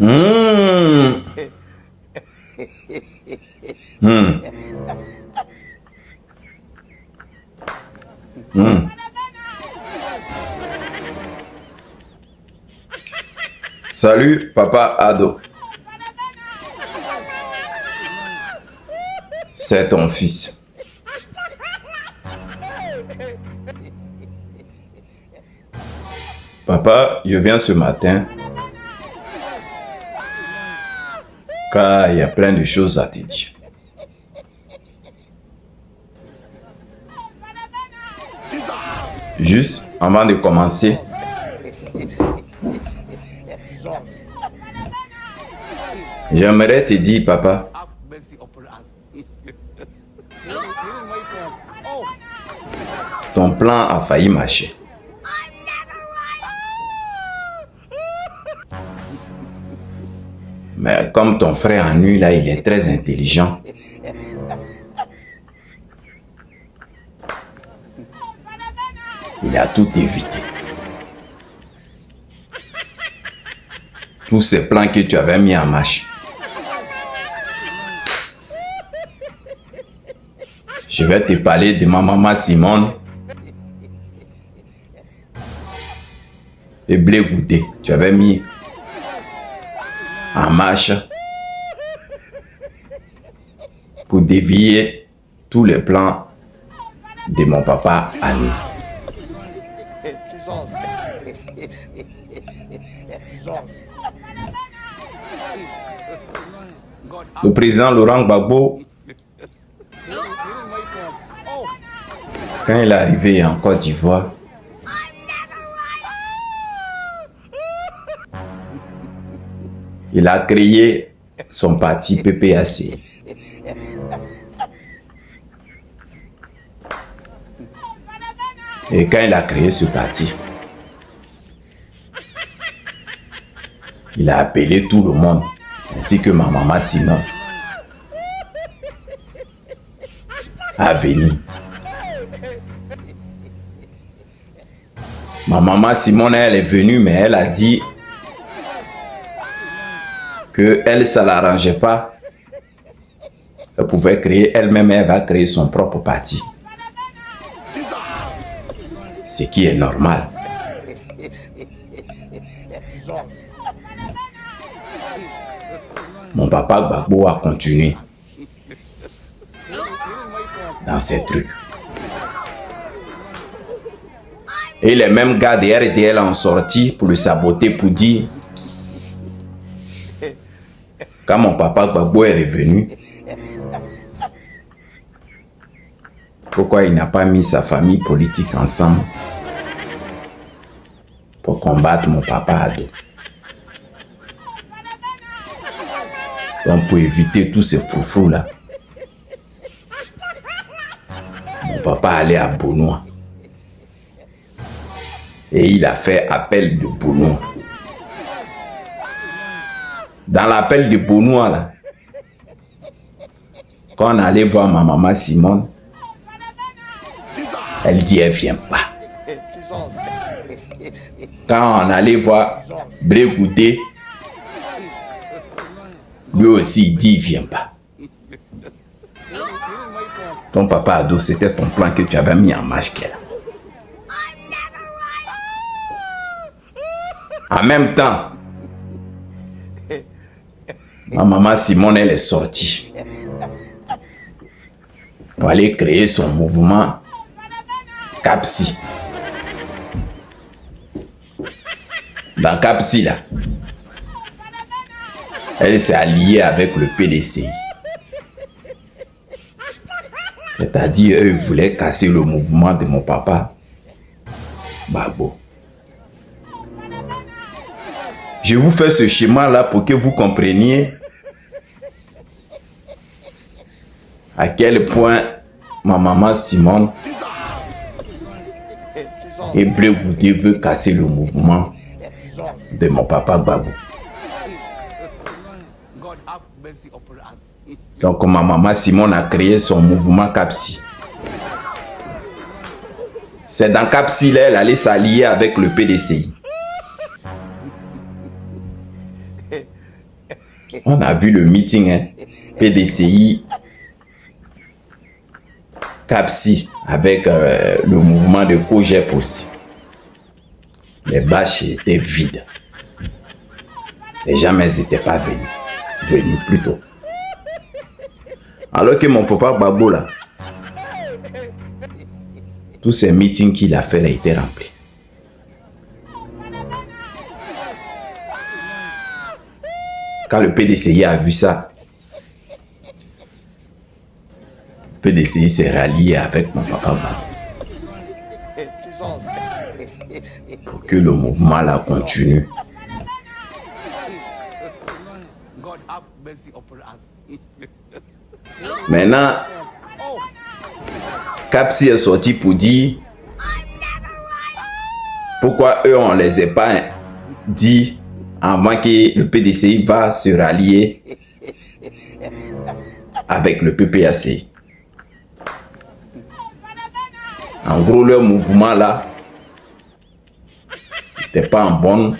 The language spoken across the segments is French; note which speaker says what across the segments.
Speaker 1: Mmh. Mmh. Mmh. Salut, papa Ado. C'est ton fils. Papa, je viens ce matin car il y a plein de choses à te dire. Juste avant de commencer, j'aimerais te dire, papa, ton plan a failli marcher. Mais comme ton frère en nu, là, il est très intelligent. Il a tout évité. Tous ces plans que tu avais mis en marche. Je vais te parler de ma maman Simone et Blé Goudé. Tu avais mis en marche pour dévier tous les plans de mon papa à nous. Le président Laurent Gbagbo, quand il est arrivé en Côte d'Ivoire, il a créé son parti PPAC. Et quand il a créé ce parti, il a appelé tout le monde, ainsi que ma maman Simone, à venir. Ma maman Simone, elle est venue, mais elle a dit que elle, ça l'arrangeait pas. Elle pouvait créer elle-même, elle va créer son propre parti. Ce qui est normal. Mon papa Gbagbo a continué dans ces trucs. Et les mêmes gars de RDL ont sorti pour le saboter, pour dire, quand mon papa Gbagbo est revenu, pourquoi il n'a pas mis sa famille politique ensemble pour combattre mon papa Ado. Donc pour éviter tous ces foufous là, mon papa allait à Benoît. Et il a fait appel de Benoît. Dans l'appel de Benoît là, quand on allait voir ma maman Simone, elle dit elle vient pas. Quand on allait voir Blé Goudé, lui aussi il dit il vient pas. Ton papa Ado, c'était ton plan que tu avais mis en marche qu'elle. En même temps, ma maman Simone, elle est sortie pour aller créer son mouvement Capsi. Dans Capsi, là, elle s'est alliée avec le PDCI. C'est-à-dire, eux voulaient casser le mouvement de mon papa Gbagbo. Je vous fais ce schéma-là pour que vous compreniez à quel point ma maman Simone et Blé Goudé veut casser le mouvement de mon papa Gbagbo. Donc ma maman Simone a créé son mouvement Capsi. C'est dans Capsi là, elle allait s'allier avec le PDCI. On a vu le meeting, hein, PDCI, CAPSI, avec le mouvement de COGEP aussi. Les bâches étaient vides. Les gens n'étaient pas venus plus tôt. Alors que mon papa Babo, là, tous ces meetings qu'il a fait, là, étaient remplis. Quand le PDCI a vu ça, le PDCI s'est rallié avec mon papa Babo pour que le mouvement là continue. Maintenant, CAPSI est sorti pour dire pourquoi eux on les a pas dit avant que le PDCI va se rallier avec le PPACI. En gros, leur mouvement là n'était pas en bonne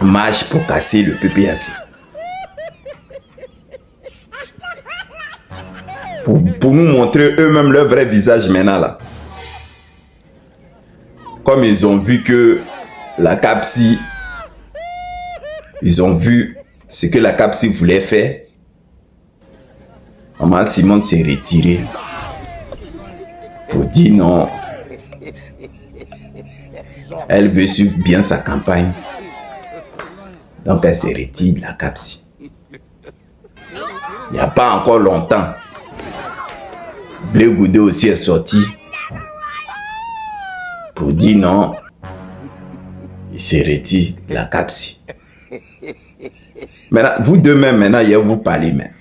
Speaker 1: marche pour casser le PPACI. Pour nous montrer eux-mêmes leur vrai visage maintenant là. Comme ils ont vu que la CAPSI, ils ont vu ce que la CAPSI voulait faire, Maman Simone s'est retirée pour dire non. Elle veut suivre bien sa campagne. Donc elle se retire de la CAPSI. Il n'y a pas encore longtemps, Blé Goudé aussi est sorti pour dire non. Il se retire de la CAPSI. Maintenant, vous deux même, maintenant, hier, vous parlez même.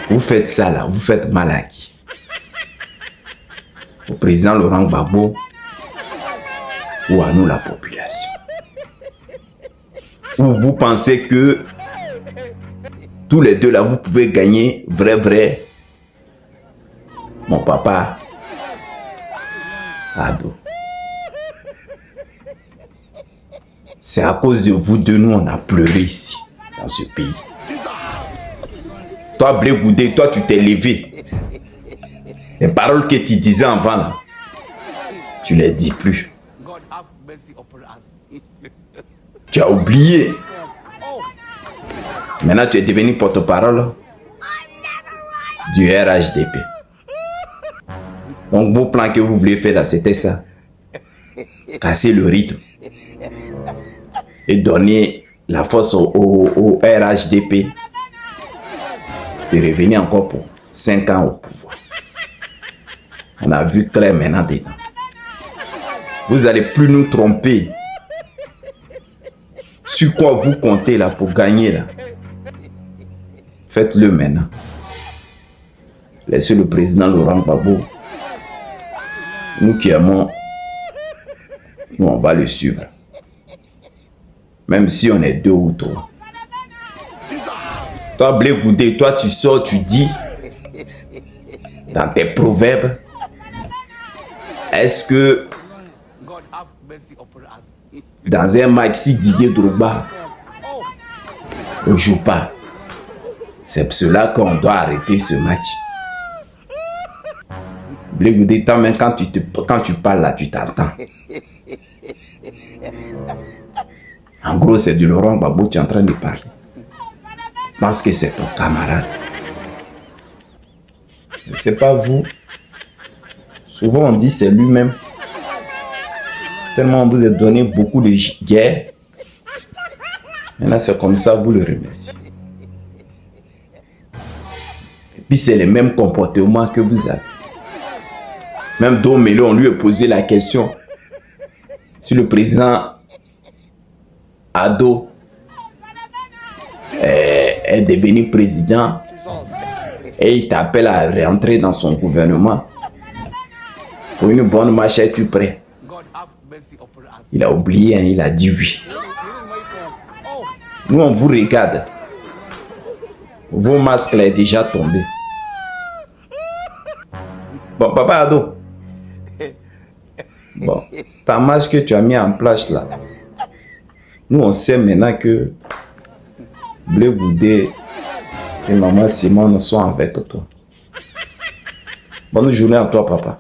Speaker 1: Vous faites ça là, vous faites mal à qui? Au président Laurent Gbagbo ou à nous la population? Ou vous pensez que tous les deux là, vous pouvez gagner vrai, mon papa Ado? C'est à cause de vous deux, nous on a pleuré ici, dans ce pays. Toi, Blé Goudé, toi tu t'es levé. Les paroles que tu disais avant là, tu les dis plus. Tu as oublié. Maintenant tu es devenu porte-parole du RHDP. Donc vos plans que vous voulez faire là, c'était ça. Casser le rythme. Et donner la force au RHDP de revenir encore pour 5 ans au pouvoir. On a vu clair maintenant dedans. Vous allez plus nous tromper. Sur quoi vous comptez là pour gagner là? Faites-le maintenant. Laissez le président Laurent Gbagbo. Nous qui aimons, nous on va le suivre. Même si on est 2 ou 3. Toi, Blé Goudé, toi tu sors, tu dis dans tes proverbes, est-ce que dans un match, si Didier Drogba ne joue pas, c'est pour cela qu'on doit arrêter ce match? Blé Goudé, toi même quand tu parles là, tu t'entends. En gros, c'est de Laurent Gbagbo que tu es en train de parler. Je pense que c'est ton camarade. C'est pas vous. Souvent on dit c'est lui-même. Tellement on vous a donné beaucoup de guerre. Maintenant c'est comme ça, vous le remerciez. Et puis c'est le même comportement que vous avez. Même Domelo, on lui a posé la question. Si le président Ado est devenu président et il t'appelle à rentrer dans son gouvernement pour une bonne marche, es-tu prêt? Il a oublié, hein, il a dit oui. Nous on vous regarde. Vos masques là est déjà tombé. Bon, papa Ado, Bon, ta marche que tu as mis en place là, nous on sait maintenant que Bleu Goudé et maman Simone sont avec toi. Bonne journée à toi, papa.